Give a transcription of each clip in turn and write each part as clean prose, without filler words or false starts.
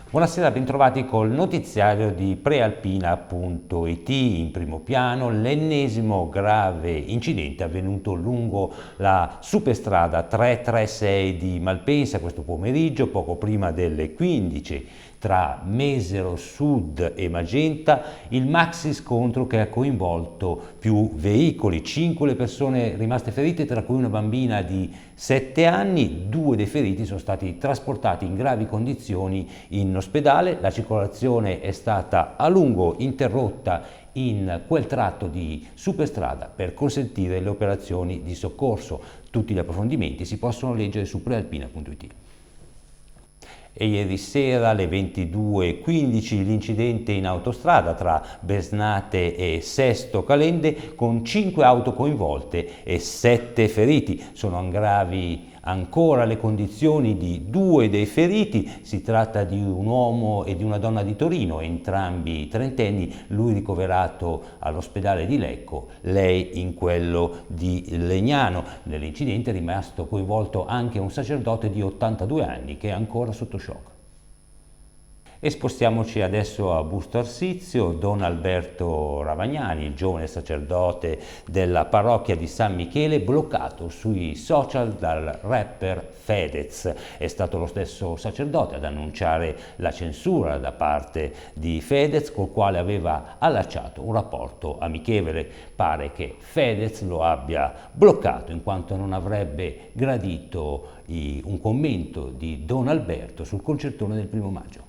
Buonasera, bentrovati col notiziario di Prealpina.it. In primo piano l'ennesimo grave incidente avvenuto lungo la superstrada 336 di Malpensa questo pomeriggio, poco prima delle 15, tra Mesero Sud e Magenta, il maxi scontro che ha coinvolto più veicoli, 5 le persone rimaste ferite, tra cui una bambina di 7 anni, 2 dei feriti sono stati trasportati in gravi condizioni in ospedale. La circolazione è stata a lungo interrotta in quel tratto di superstrada per consentire le operazioni di soccorso. Tutti gli approfondimenti si possono leggere su prealpina.it. E ieri sera alle 22:15 l'incidente in autostrada tra Besnate e Sesto Calende con 5 auto coinvolte e 7 feriti. Sono gravi ancora le condizioni di 2 dei feriti, si tratta di un uomo e di una donna di Torino, entrambi trentenni, lui ricoverato all'ospedale di Lecco, lei in quello di Legnano. Nell'incidente è rimasto coinvolto anche un sacerdote di 82 anni che è ancora sotto shock. E spostiamoci adesso a Busto Arsizio. Don Alberto Ravagnani, il giovane sacerdote della parrocchia di San Michele, bloccato sui social dal rapper Fedez. È stato lo stesso sacerdote ad annunciare la censura da parte di Fedez, col quale aveva allacciato un rapporto amichevole. Pare che Fedez lo abbia bloccato in quanto non avrebbe gradito un commento di Don Alberto sul concertone del 1° maggio.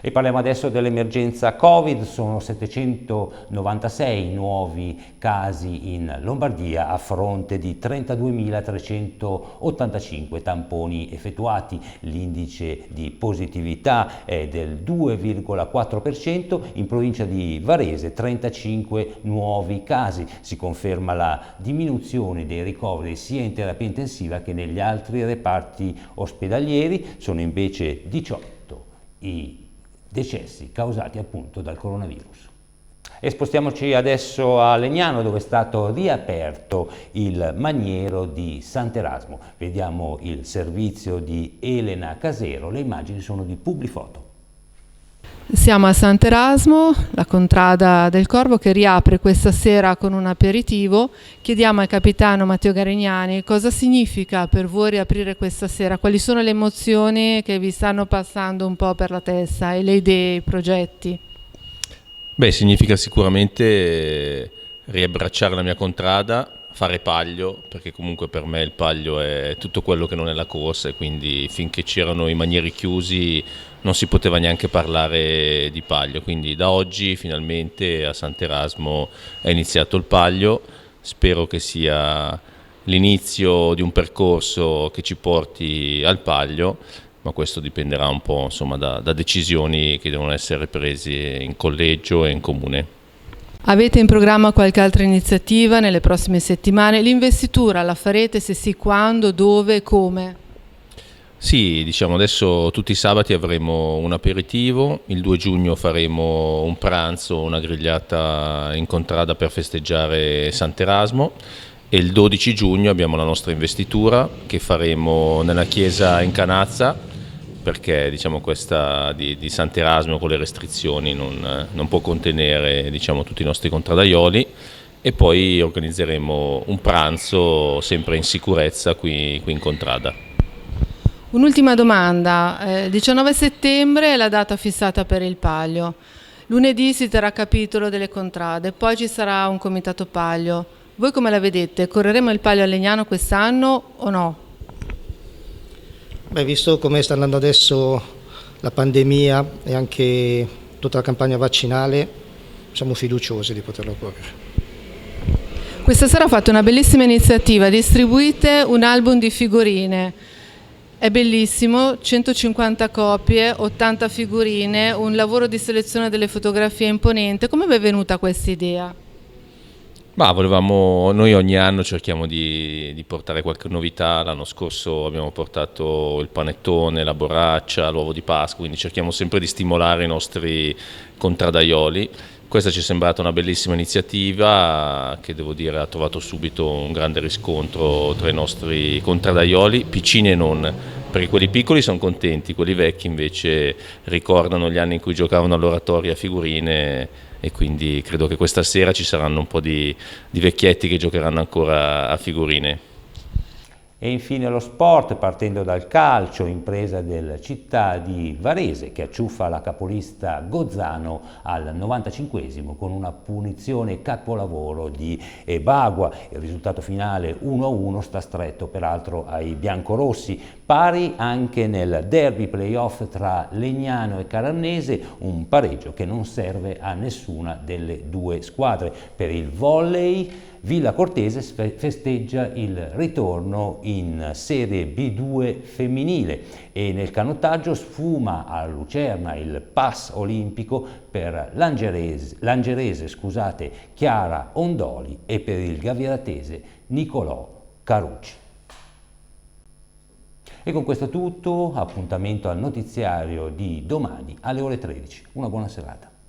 E parliamo adesso dell'emergenza Covid. Sono 796 nuovi casi in Lombardia a fronte di 32.385 tamponi effettuati. L'indice di positività è del 2,4%, in provincia di Varese 35 nuovi casi. Si conferma la diminuzione dei ricoveri sia in terapia intensiva che negli altri reparti ospedalieri. Sono invece 18 i decessi causati appunto dal coronavirus. E spostiamoci adesso a Legnano, dove è stato riaperto il maniero di Sant'Erasmo. Vediamo il servizio di Elena Casero, le immagini sono di Publifoto. Siamo a Sant'Erasmo, la contrada del Corvo, che riapre questa sera con un aperitivo. Chiediamo al capitano Matteo Garignani cosa significa per voi riaprire questa sera, quali sono le emozioni che vi stanno passando un po' per la testa e le idee, i progetti. Beh, significa sicuramente riabbracciare la mia contrada, fare paglio, perché comunque per me il paglio è tutto quello che non è la corsa, e quindi finché c'erano i manieri chiusi non si poteva neanche parlare di paglio. Quindi da oggi finalmente a Sant'Erasmo è iniziato il paglio. Spero che sia l'inizio di un percorso che ci porti al paglio, ma questo dipenderà un po', insomma, da decisioni che devono essere prese in collegio e in comune. Avete in programma qualche altra iniziativa nelle prossime settimane? L'investitura la farete? Se sì, quando, dove e come? Sì, diciamo adesso tutti i sabati avremo un aperitivo, il 2 giugno faremo un pranzo, una grigliata in contrada per festeggiare Sant'Erasmo, e il 12 giugno abbiamo la nostra investitura che faremo nella chiesa in Canazza, perché diciamo questa di Sant'Erasmo con le restrizioni non può contenere, diciamo, tutti i nostri contradaioli, e poi organizzeremo un pranzo sempre in sicurezza qui in contrada. Un'ultima domanda, 19 settembre è la data fissata per il Paglio, lunedì si terrà capitolo delle contrade, poi ci sarà un comitato Paglio. Voi come la vedete? Correremo il Paglio a Legnano quest'anno o no? Beh, visto come sta andando adesso la pandemia e anche tutta la campagna vaccinale, siamo fiduciosi di poterlo correre. Questa sera fate una bellissima iniziativa, distribuite un album di figurine. È bellissimo, 150 copie, 80 figurine, un lavoro di selezione delle fotografie imponente. Come vi è venuta questa idea? Noi ogni anno cerchiamo di portare qualche novità. L'anno scorso abbiamo portato il panettone, la borraccia, l'uovo di Pasqua, quindi cerchiamo sempre di stimolare i nostri contradaioli. Questa ci è sembrata una bellissima iniziativa che, devo dire, ha trovato subito un grande riscontro tra i nostri contradaioli, piccini e non, perché quelli piccoli sono contenti, quelli vecchi invece ricordano gli anni in cui giocavano all'oratorio a figurine, e quindi credo che questa sera ci saranno un po' di vecchietti che giocheranno ancora a figurine. E infine lo sport, partendo dal calcio, impresa del Città di Varese che acciuffa la capolista Gozzano al 95esimo con una punizione capolavoro di Ebagua. Il risultato finale 1-1 sta stretto peraltro ai biancorossi, pari anche nel derby playoff tra Legnano e Carannese, un pareggio che non serve a nessuna delle due squadre. Per il volley Villa Cortese festeggia il ritorno in Serie B2 femminile e nel canottaggio sfuma a Lucerna il pass olimpico per l'angherese Chiara Ondoli e per il gaviratese Nicolò Carucci. E con questo è tutto, appuntamento al notiziario di domani alle ore 13. Una buona serata.